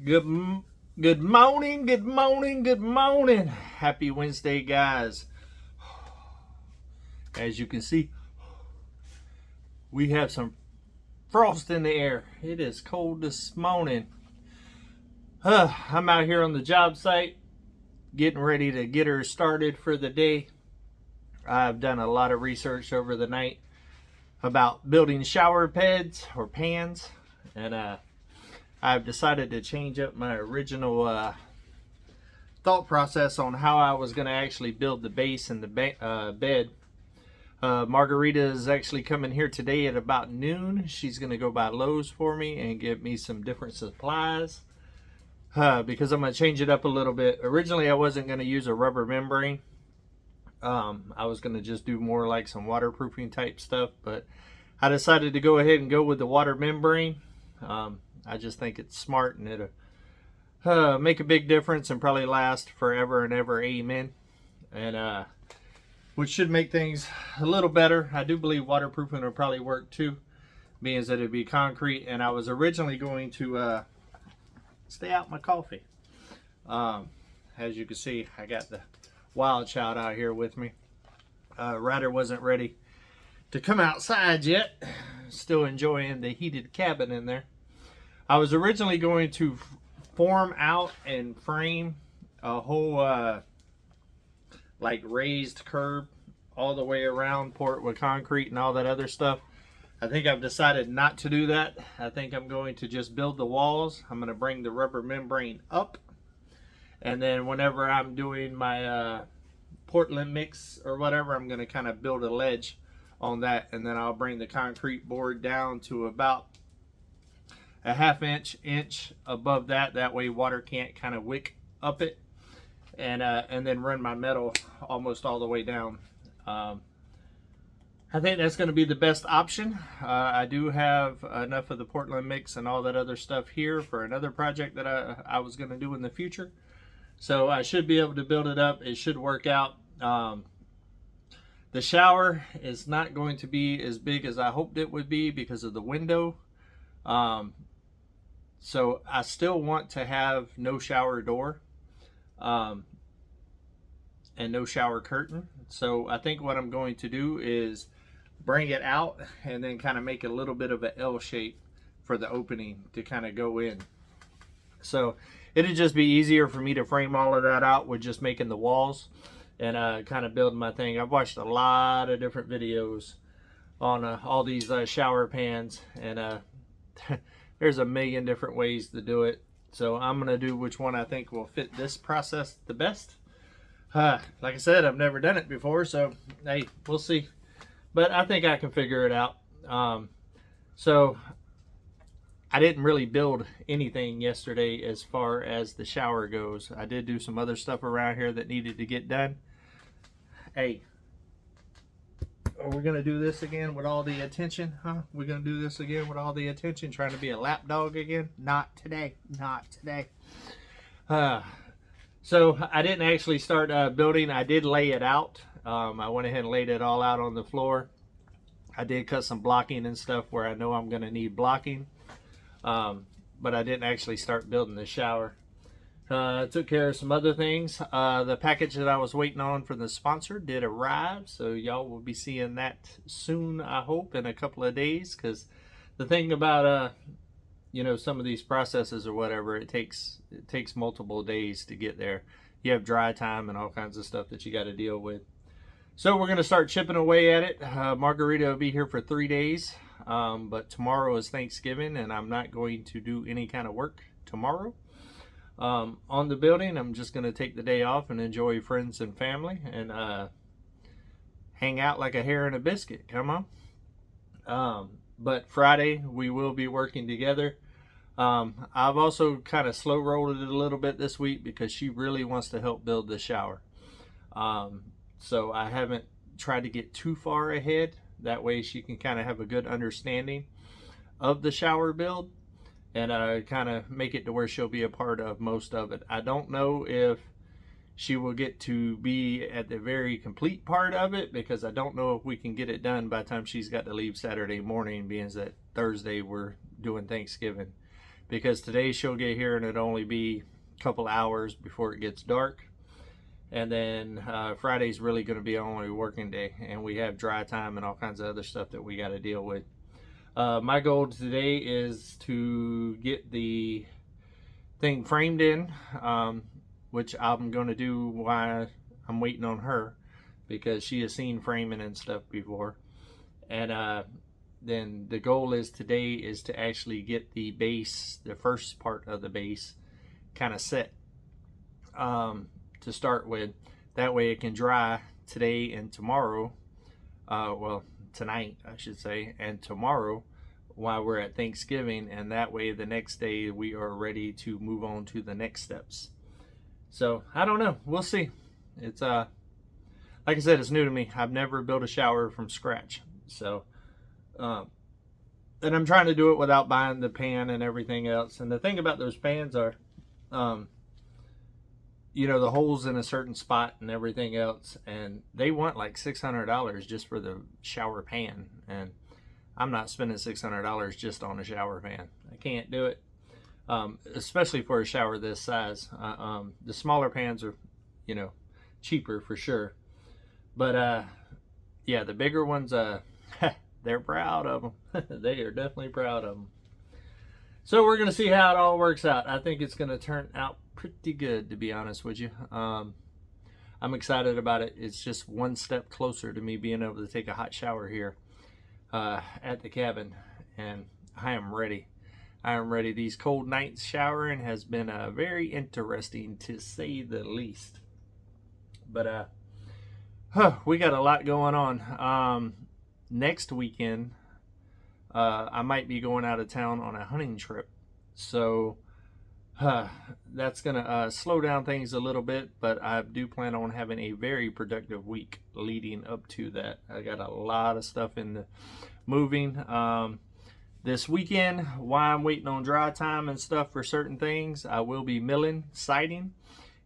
Good morning, good morning, good morning. Happy Wednesday, guys. As you can see, we have some frost in the air. It is cold this morning. I'm out here on the job site getting ready to get her started for the day. I've done a lot of research over the night about building shower pads or pans, and I've decided to change up my original thought process on how I was going to actually build the base and the bed. Margarita is actually coming here today at about noon. She's going to go by Lowe's for me and get me some different supplies because I'm going to change it up a little bit. Originally, I wasn't going to use a rubber membrane. I was going to just do more like some waterproofing type stuff, but I decided to go ahead and go with the water membrane. I just think it's smart, and it'll make a big difference and probably last forever and ever. Amen. And which should make things a little better. I do believe waterproofing will probably work too, being that it'd be concrete. And I was originally going to stay out my coffee. As you can see, I got the wild child out here with me. Ryder wasn't ready to come outside yet. Still enjoying the heated cabin in there. I was originally going to form out and frame a whole like raised curb all the way around, pour it with concrete and all that other stuff. I think I've decided not to do that. I think I'm going to just build the walls. I'm going to bring the rubber membrane up, and then whenever I'm doing my Portland mix or whatever, I'm going to kind of build a ledge on that, and then I'll bring the concrete board down to about a half-inch above that. That way water can't kind of wick up it, and then run my metal almost all the way down. I think that's going to be the best option. I do have enough of the Portland mix and all that other stuff here for another project that I was going to do in the future. So I should be able to build it up. It should work out. The shower is not going to be as big as I hoped it would be because of the window. So I still want to have no shower door and no shower curtain. So I think what I'm going to do is bring it out and then kind of make a little bit of an L shape for the opening to kind of go in. So it'd just be easier for me to frame all of that out with just making the walls and kind of building my thing. I've watched a lot of different videos on all these shower pans, and there's a million different ways to do it. So I'm going to do which one I think will fit this process the best. Like I said, I've never done it before, so hey, we'll see. But I think I can figure it out. So I didn't really build anything yesterday as far as the shower goes. I did do some other stuff around here that needed to get done. Hey, are we gonna do this again with all the attention, huh? We're gonna do this again with all the attention, trying to be a lap dog again? Not today, not today. So I didn't actually start building. I did lay it out. I went ahead and laid it all out on the floor. I did cut some blocking and stuff where I know I'm gonna need blocking. But I didn't actually start building the shower. I took care of some other things. The package that I was waiting on from the sponsor did arrive, so y'all will be seeing that soon, I hope, in a couple of days. Because the thing about you know, some of these processes or whatever, it takes multiple days to get there. You have dry time and all kinds of stuff that you got to deal with. So we're going to start chipping away at it. Margarita will be here for 3 days, but tomorrow is Thanksgiving, and I'm not going to do any kind of work tomorrow. On the building, I'm just going to take the day off and enjoy friends and family and hang out like a hare and a biscuit. Come on. But Friday, we will be working together. I've also kind of slow rolled it a little bit this week because she really wants to help build the shower. So I haven't tried to get too far ahead. That way she can kind of have a good understanding of the shower build and kind of make it to where she'll be a part of most of it. I don't know if she will get to be at the very complete part of it because I don't know if we can get it done by the time she's got to leave Saturday morning, being that Thursday we're doing Thanksgiving. because today she'll get here and it'll only be a couple hours before it gets dark. And then Friday's really going to be our only working day, and we have dry time and all kinds of other stuff that we got to deal with. My goal today is to get the thing framed in, which I'm going to do while I'm waiting on her, because she has seen framing and stuff before. And then the goal is today is to actually get the base, the first part of the base, kind of set to start with. That way it can dry today and tomorrow, well, tonight I should say, and tomorrow while we're at Thanksgiving, and that way the next day we are ready to move on to the next steps. So I don't know, we'll see. It's like I said, it's new to me. I've never built a shower from scratch, so and I'm trying to do it without buying the pan and everything else. And the thing about those pans are, you know, the holes in a certain spot and everything else, and they want like $600 just for the shower pan, and I'm not spending $600 just on a shower pan. I can't do it, especially for a shower this size. The smaller pans are, you know, cheaper for sure, but yeah, the bigger ones, they're proud of them. They are definitely proud of them. So we're gonna see how it all works out. I think it's gonna turn out pretty good, to be honest with you. I'm excited about it. It's just one step closer to me being able to take a hot shower here at the cabin, and I am ready. I am ready. These cold nights showering has been very interesting, to say the least. But we got a lot going on. Next weekend I might be going out of town on a hunting trip, so that's gonna slow down things a little bit, but I do plan on having a very productive week leading up to that. I got a lot of stuff in the moving this weekend. While I'm waiting on dry time and stuff for certain things, I will be milling, siding,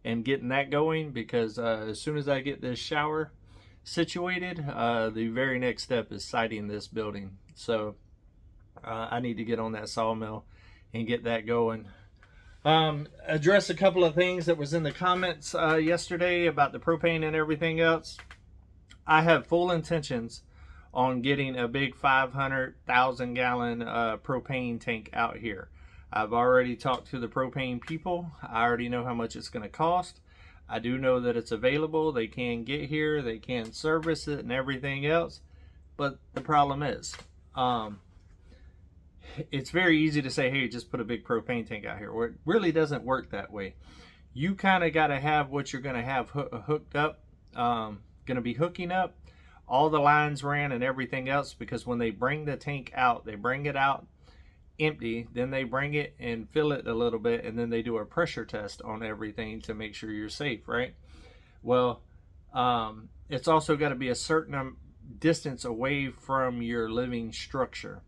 and getting that going, because as soon as I get this shower situated, the very next step is siding this building. So I need to get on that sawmill and get that going. Address a couple of things that was in the comments yesterday about the propane and everything else. I have full intentions on getting a big 500,000 gallon propane tank out here. I've already talked to the propane people. I already know how much it's going to cost. I do know that it's available. They can get here, they can service it and everything else. But the problem is, it's very easy to say, hey, just put a big propane tank out here. Well, it really doesn't work that way. You kind of got to have what you're going to have hooked up, going to be hooking up, all the lines ran and everything else, because when they bring the tank out, they bring it out empty, then they bring it and fill it a little bit, and then they do a pressure test on everything to make sure you're safe, right? Well, it's also got to be a certain distance away from your living structure,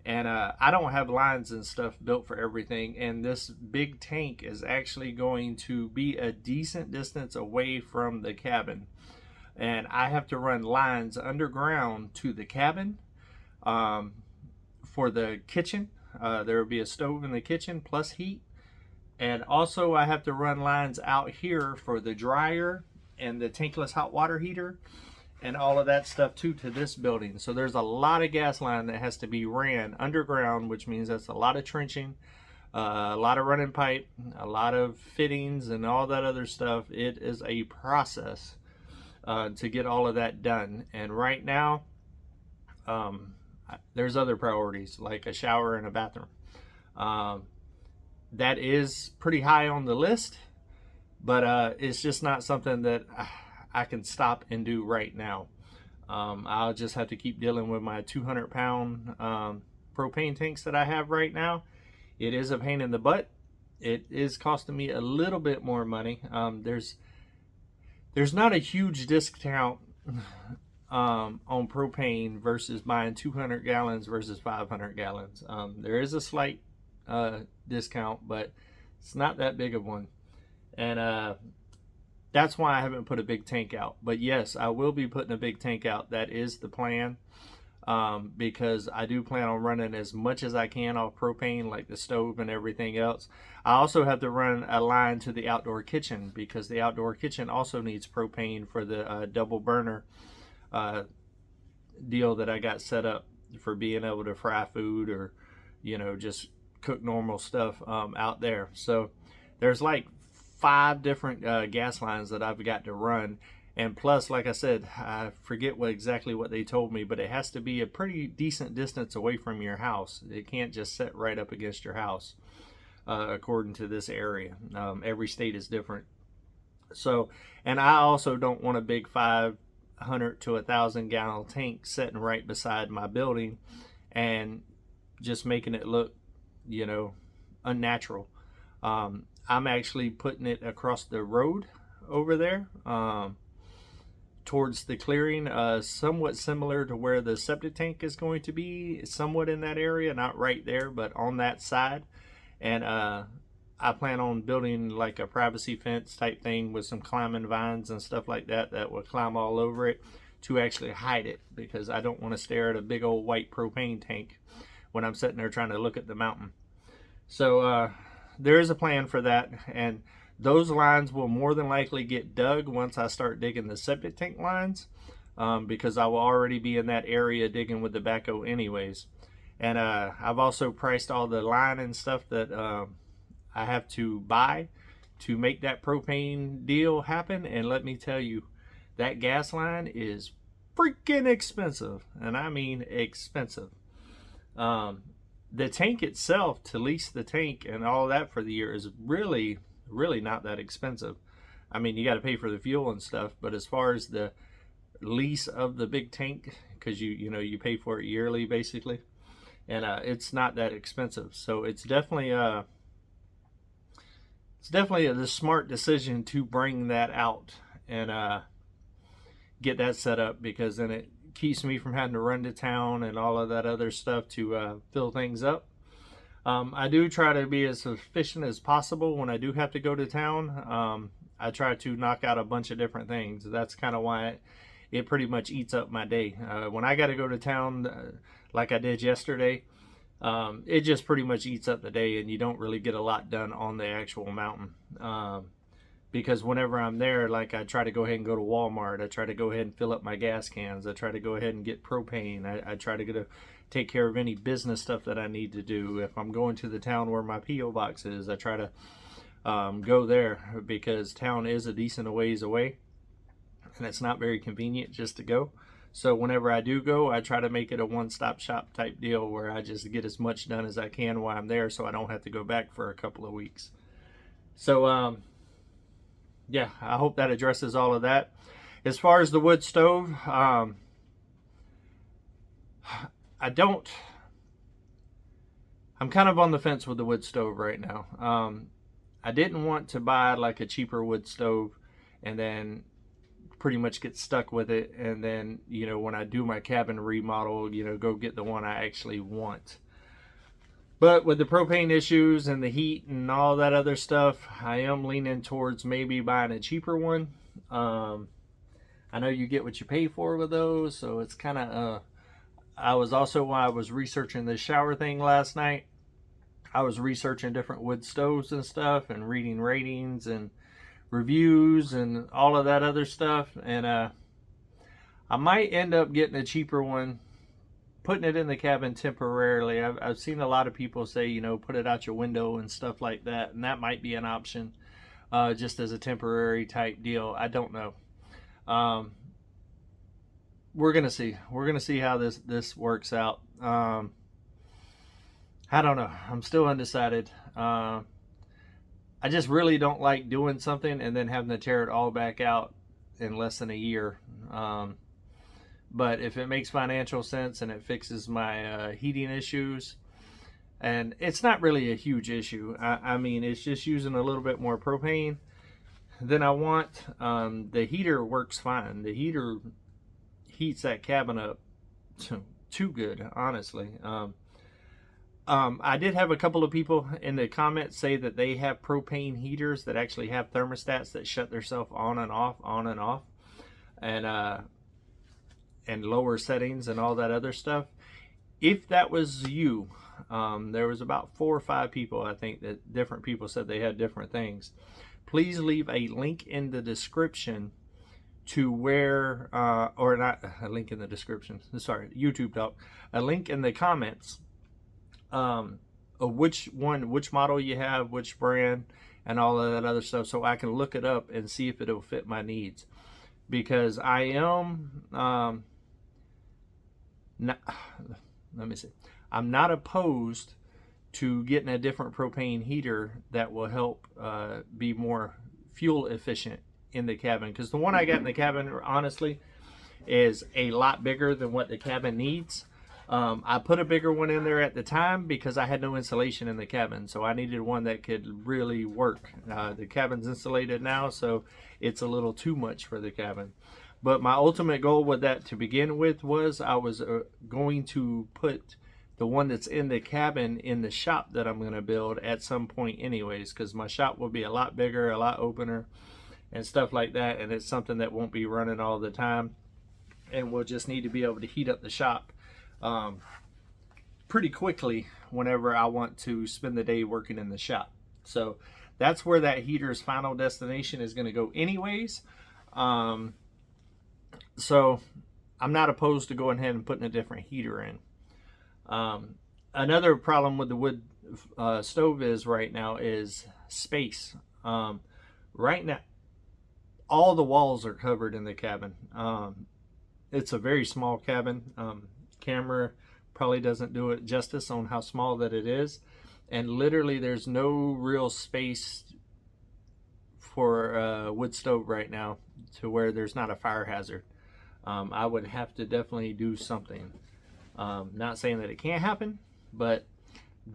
and I don't have lines and stuff built for everything, and this big tank is actually going to be a decent distance away from the cabin, and I have to run lines underground to the cabin. For the kitchen, there will be a stove in the kitchen plus heat, and also I have to run lines out here for the dryer and the tankless hot water heater and all of that stuff too, to this building. So there's a lot of gas line that has to be ran underground, which means that's a lot of trenching, a lot of running pipe, a lot of fittings and all that other stuff. It is a process to get all of that done, and right now there's other priorities like a shower and a bathroom. That is pretty high on the list, but it's just not something that I can stop and do right now. I'll just have to keep dealing with my 200-pound propane tanks that I have right now. It is a pain in the butt. It is costing me a little bit more money. There's not a huge discount on propane versus buying 200 gallons versus 500 gallons. There is a slight discount, but it's not that big of one, and that's why I haven't put a big tank out. But yes, I will be putting a big tank out. That is the plan. because I do plan on running as much as I can off propane, like the stove and everything else. I also have to run a line to the outdoor kitchen because the outdoor kitchen also needs propane for the double burner deal that I got set up for being able to fry food or, just cook normal stuff out there. So there's like 5 different gas lines that I've got to run. And plus, like I said, I forget exactly what they told me, but it has to be a pretty decent distance away from your house. It can't just set right up against your house, according to this area. Every state is different. So, and I also don't want a big 500 to 1,000 gallon tank sitting right beside my building and just making it look, unnatural. I'm actually putting it across the road over there, towards the clearing, somewhat similar to where the septic tank is going to be, somewhat in that area, not right there, but on that side. And I plan on building like a privacy fence type thing with some climbing vines and stuff like that that will climb all over it to actually hide it, because I don't want to stare at a big old white propane tank when I'm sitting there trying to look at the mountain. So there is a plan for that, and those lines will more than likely get dug once I start digging the septic tank lines, because I will already be in that area digging with the backhoe anyways. And I've also priced all the line and stuff that I have to buy to make that propane deal happen. And let me tell you, that gas line is freaking expensive. And I mean expensive. The tank itself, to lease the tank and all that for the year, is really not that expensive. I mean, you got to pay for the fuel and stuff, but as far as the lease of the big tank, because you pay for it yearly basically, and it's not that expensive. So it's definitely the smart decision to bring that out and get that set up, because then it keeps me from having to run to town and all of that other stuff to fill things up. I do try to be as efficient as possible when I do have to go to town. I try to knock out a bunch of different things. That's kind of why it pretty much eats up my day. When I got to go to town, like I did yesterday, it just pretty much eats up the day, and you don't really get a lot done on the actual mountain. Because whenever I'm there, like, I try to go ahead and go to Walmart. I try to go ahead and fill up my gas cans. I try to go ahead and get propane. I try to take care of any business stuff that I need to do. If I'm going to the town where my POBOX is, I try to go there, because town is a decent ways away, and it's not very convenient just to go. So whenever I do go, I try to make it a one-stop shop type deal where I just get as much done as I can while I'm there, so I don't have to go back for a couple of weeks. So yeah, I hope that addresses all of that. As far as the wood stove, I'm kind of on the fence with the wood stove right now. I didn't want to buy like a cheaper wood stove and then pretty much get stuck with it, and then when I do my cabin remodel, go get the one I actually want. But with the propane issues and the heat and all that other stuff, I am leaning towards maybe buying a cheaper one. I know you get what you pay for with those, so it's kind of I was also, while I was researching this shower thing last night, I was researching different wood stoves and stuff and reading ratings and reviews and all of that other stuff, and I might end up getting a cheaper one, putting it in the cabin temporarily. I've seen a lot of people say, put it out your window and stuff like that, and that might be an option, just as a temporary type deal. I don't know. We're gonna see how this works out. I don't know. I'm still undecided. I just really don't like doing something and then having to tear it all back out in less than a year. But if it makes financial sense and it fixes my heating issues, and it's not really a huge issue. I mean, it's just using a little bit more propane than I want. The heater works fine. The heater heats that cabin up too good, honestly. I did have a couple of people in the comments say that they have propane heaters that actually have thermostats that shut themselves on and off. And and lower settings and all that other stuff. If that was you, there was about 4 or 5 people, I think, that different people said they had different things. Please leave a link in the description to where, or not a link in the description, sorry, YouTube talk, a link in the comments of which model you have, which brand, and all of that other stuff, so I can look it up and see if it'll fit my needs. Because I am, I'm not opposed to getting a different propane heater that will help be more fuel efficient in the cabin, because the one I got in the cabin, honestly, is a lot bigger than what the cabin needs. I put a bigger one in there at the time because I had no insulation in the cabin, so I needed one that could really work. The cabin's insulated now, so it's a little too much for the cabin. But my ultimate goal with that to begin with was I was going to put the one that's in the cabin in the shop that I'm going to build at some point anyways, because my shop will be a lot bigger, a lot opener, and stuff like that, and it's something that won't be running all the time, and we'll just need to be able to heat up the shop pretty quickly whenever I want to spend the day working in the shop. So that's where that heater's final destination is going to go anyways. So I'm not opposed to going ahead and putting a different heater in. Another problem with the wood stove is right now is space. Right now, all the walls are covered in the cabin. It's a very small cabin. Camera probably doesn't do it justice on how small that it is, and literally there's no real space for a wood stove right now to where there's not a fire hazard. I would have to definitely do something. Not saying that it can't happen, but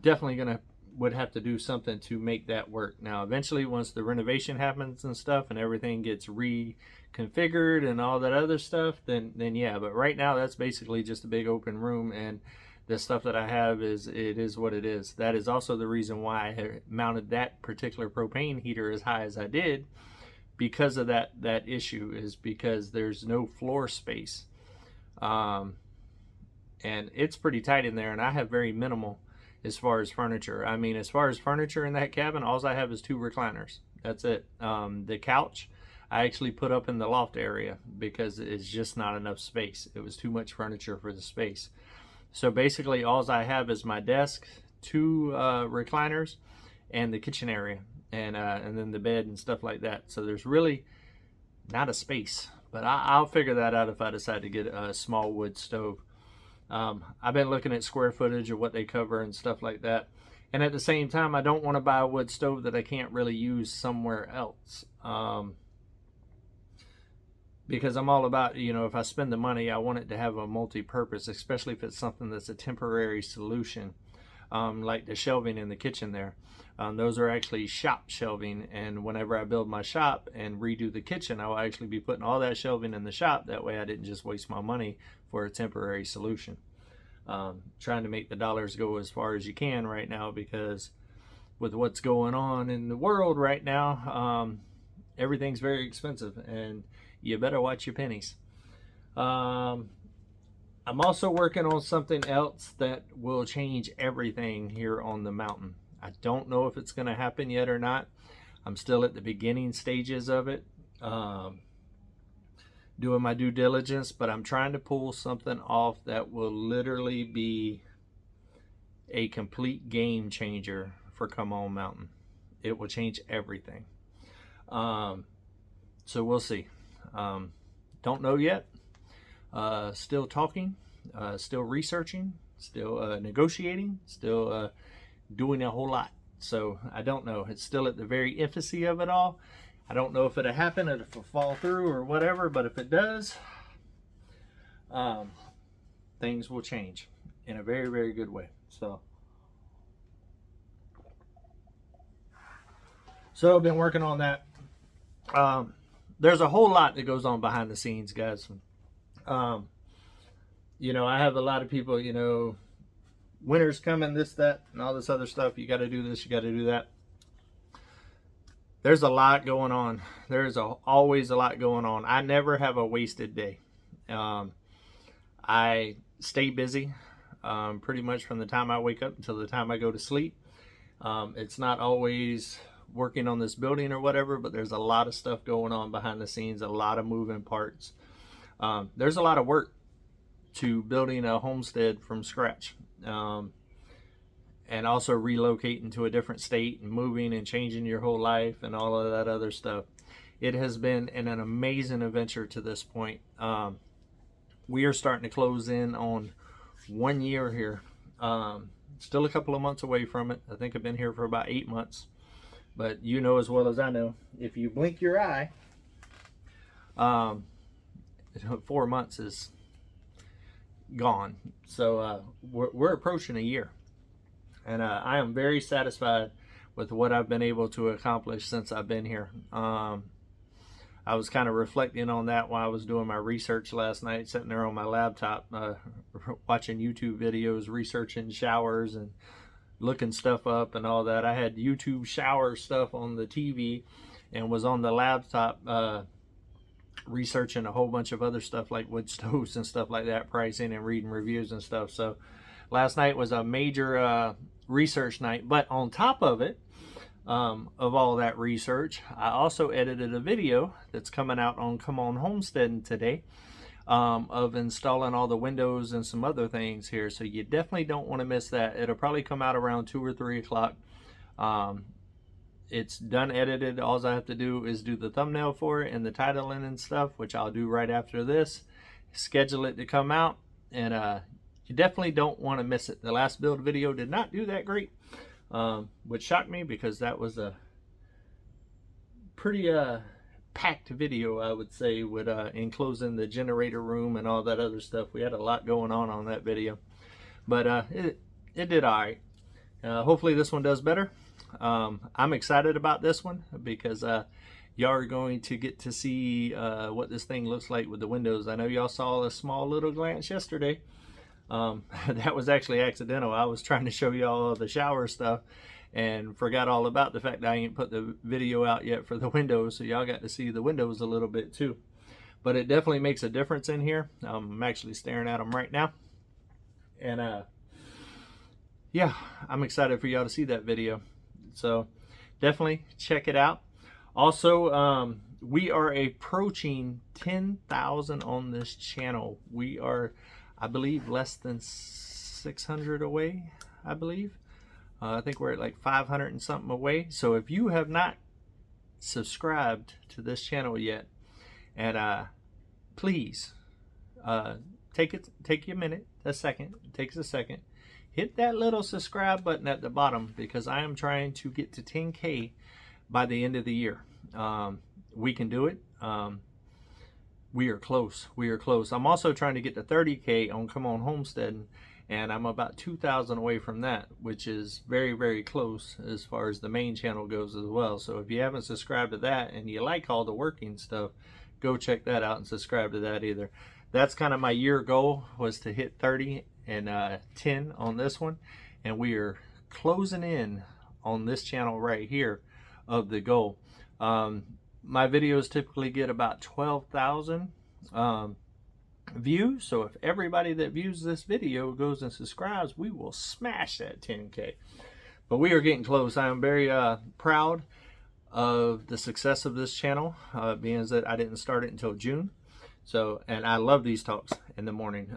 definitely would have to do something to make that work. Now eventually, once the renovation happens and stuff and everything gets reconfigured and all that other stuff, then yeah. But right now, that's basically just a big open room, and the stuff that I have it is what it is. That is also the reason why I mounted that particular propane heater as high as I did, because of that issue, is because there's no floor space, and it's pretty tight in there, and I have very minimal as far as furniture. I mean, as far as furniture in that cabin, all I have is 2 recliners. That's it. The couch I actually put up in the loft area because it's just not enough space. It was too much furniture for the space. So basically, all I have is my desk, 2 recliners, and the kitchen area, and then the bed and stuff like that. So there's really not a space. But I'll figure that out if I decide to get a small wood stove. I've been looking at square footage of what they cover and stuff like that, and at the same time, I don't want to buy a wood stove that I can't really use somewhere else, because I'm all about, if I spend the money, I want it to have a multi-purpose, especially if it's something that's a temporary solution, like the shelving in the kitchen there. Those are actually shop shelving, and whenever I build my shop and redo the kitchen, I will actually be putting all that shelving in the shop. That way I didn't just waste my money for a temporary solution. Trying to make the dollars go as far as you can right now, because with what's going on in the world right now, everything's very expensive, and you better watch your pennies. I'm also working on something else that will change everything here on the mountain. I don't know if it's going to happen yet or not. I'm still at the beginning stages of it, doing my due diligence, but I'm trying to pull something off that will literally be a complete game changer for Come On Mountain. It will change everything. So we'll see. Don't know yet. Still talking, still researching, still negotiating, still doing a whole lot. So I don't know. It's still at the very infancy of it all. I don't know if it'll happen, or if it'll fall through or whatever, but if it does, things will change in a very, very good way. So I've been working on that. There's a whole lot that goes on behind the scenes, guys. I have a lot of people, winter's coming, this, that, and all this other stuff. You got to do this, you got to do that. There's a lot going on. There's always a lot going on. I never have a wasted day. I stay busy pretty much from the time I wake up until the time I go to sleep. It's not always working on this building or whatever, but there's a lot of stuff going on behind the scenes, a lot of moving parts. There's a lot of work to building a homestead from scratch, and also relocating to a different state and moving and changing your whole life and all of that other stuff. It has been an amazing adventure to this point. We are starting to close in on 1 year here. Still a couple of months away from it. I think I've been here for about 8 months. But you know as well as I know, if you blink your eye, 4 months is gone. So we're approaching a year. And I am very satisfied with what I've been able to accomplish since I've been here. I was kind of reflecting on that while I was doing my research last night, sitting there on my laptop, watching YouTube videos, researching showers and looking stuff up and all that. I had YouTube shower stuff on the TV and was on the laptop researching a whole bunch of other stuff like wood stoves and stuff like that, pricing and reading reviews and stuff. So last night was a major research night. But on top of it, of all that research, I also edited a video that's coming out on Come On Homesteading today, of installing all the windows and some other things here. So you definitely don't want to miss that. It'll probably come out around 2 or 3 o'clock. It's done edited. All I have to do is do the thumbnail for it and the titling and stuff, which I'll do right after this. Schedule it to come out, and you definitely don't want to miss it. The last build video did not do that great, which shocked me because that was a pretty packed video, I would say, with enclosing the generator room and all that other stuff. We had a lot going on that video, but it did all right. Hopefully this one does better. I'm excited about this one because y'all are going to get to see what this thing looks like with the windows. I know y'all saw a small little glance yesterday. That was actually accidental. I was trying to show y'all the shower stuff and forgot all about the fact that I ain't put the video out yet for the windows, so y'all got to see the windows a little bit too. But it definitely makes a difference in here. I'm actually staring at them right now, and yeah, I'm excited for y'all to see that video. So definitely check it out. Also, we are approaching 10,000 on this channel. We are, I believe, less than 600 away, I believe. I think we're at like 500 and something away. So if you have not subscribed to this channel yet, and please take you a minute, a second, it takes a second, hit that little subscribe button at the bottom, because I am trying to get to 10K by the end of the year. We can do it. We are close. We are close. I'm also trying to get to 30K on Come On Homesteading, and I'm about 2,000 away from that, which is very, very close as far as the main channel goes as well. So if you haven't subscribed to that and you like all the working stuff, go check that out and subscribe to that either. That's kind of my year goal, was to hit 30 and 10 on this one, and we are closing in on this channel right here of the goal. My videos typically get about 12,000 views, so if everybody that views this video goes and subscribes, we will smash that 10K. But we are getting close. I am very proud of the success of this channel, being that I didn't start it until June. So, and I love these talks in the morning.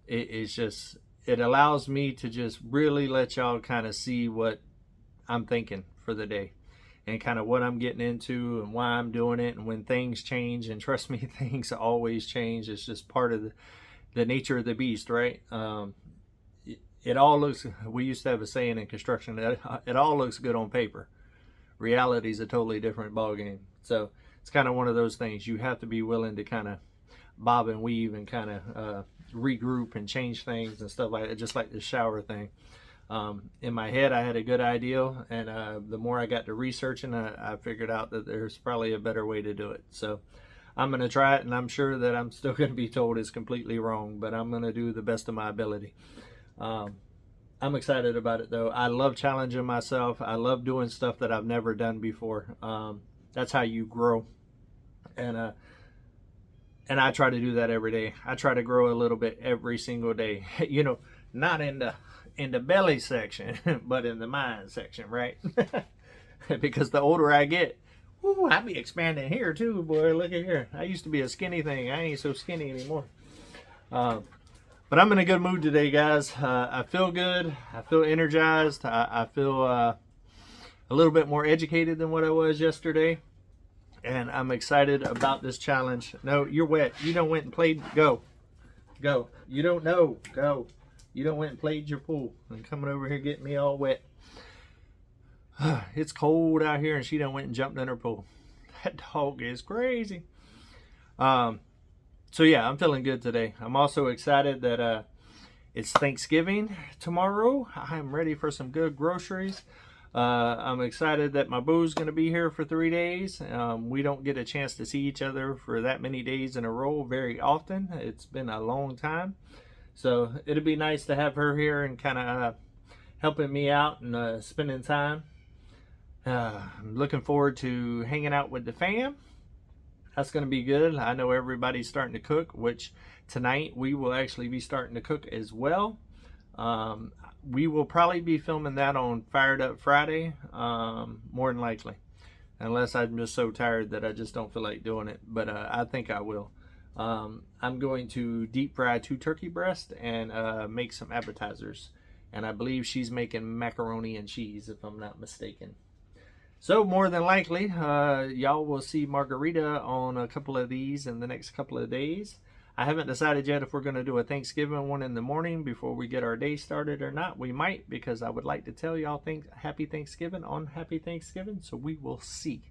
It's just, it allows me to just really let y'all kind of see what I'm thinking for the day, and kind of what I'm getting into and why I'm doing it, and when things change. And trust me, things always change. It's just part of the nature of the beast, right? It all looks, we used to have a saying in construction, that it all looks good on paper. Reality is a totally different ballgame. So it's kind of one of those things. You have to be willing to kind of bob and weave and kind of regroup and change things and stuff like that, just like the shower thing. In my head, I had a good idea, and the more I got to researching, I figured out that there's probably a better way to do it. So I'm going to try it, and I'm sure that I'm still going to be told it's completely wrong, but I'm going to do the best of my ability. I'm excited about it, though. I love challenging myself. I love doing stuff that I've never done before. That's how you grow. And And I try to do that every day. I try to grow a little bit every single day. You know, not in the belly section, but in the mind section, right? Because the older I get, ooh, I be expanding here too, boy. Look at here. I used to be a skinny thing. I ain't so skinny anymore. But I'm in a good mood today, guys. I feel good. I feel energized. I feel a little bit more educated than what I was yesterday. And I'm excited about this challenge. No, you're wet. You don't went and played. Go. Go. You don't know. Go. You don't went and played your pool. And coming over here getting me all wet. It's cold out here and she done went and jumped in her pool. That dog is crazy. So yeah, I'm feeling good today. I'm also excited that it's Thanksgiving tomorrow. I'm ready for some good groceries. I'm excited that my boo's going to be here for 3 days. We don't get a chance to see each other for that many days in a row very often. It's been a long time. So it'll be nice to have her here and kind of helping me out and spending time. I'm looking forward to hanging out with the fam. That's going to be good. I know everybody's starting to cook, which tonight we will actually be starting to cook as well. We will probably be filming that on Fired Up Friday, more than likely. Unless I'm just so tired that I just don't feel like doing it. But I think I will. I'm going to deep fry 2 turkey breasts and make some appetizers. And I believe she's making macaroni and cheese, if I'm not mistaken. So more than likely, y'all will see Margarita on a couple of these in the next couple of days. I haven't decided yet if we're going to do a Thanksgiving one in the morning before we get our day started or not. We might, because I would like to tell y'all Happy Thanksgiving on Happy Thanksgiving. So we will see.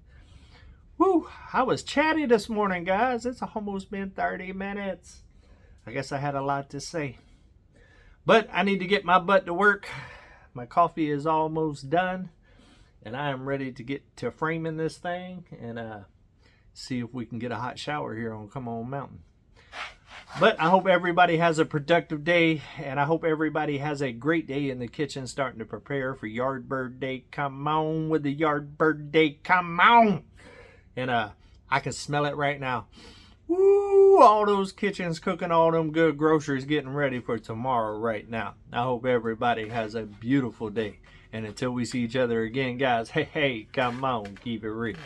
Woo! I was chatty this morning, guys. It's almost been 30 minutes. I guess I had a lot to say. But I need to get my butt to work. My coffee is almost done. And I am ready to get to framing this thing and see if we can get a hot shower here on Come On Mountain. But I hope everybody has a productive day, and I hope everybody has a great day in the kitchen starting to prepare for Yard Bird Day. Come on with the Yard Bird Day. Come on. And I can smell it right now. Woo, all those kitchens cooking all them good groceries, getting ready for tomorrow right now. I hope everybody has a beautiful day. And until we see each other again, guys, hey, come on, keep it real.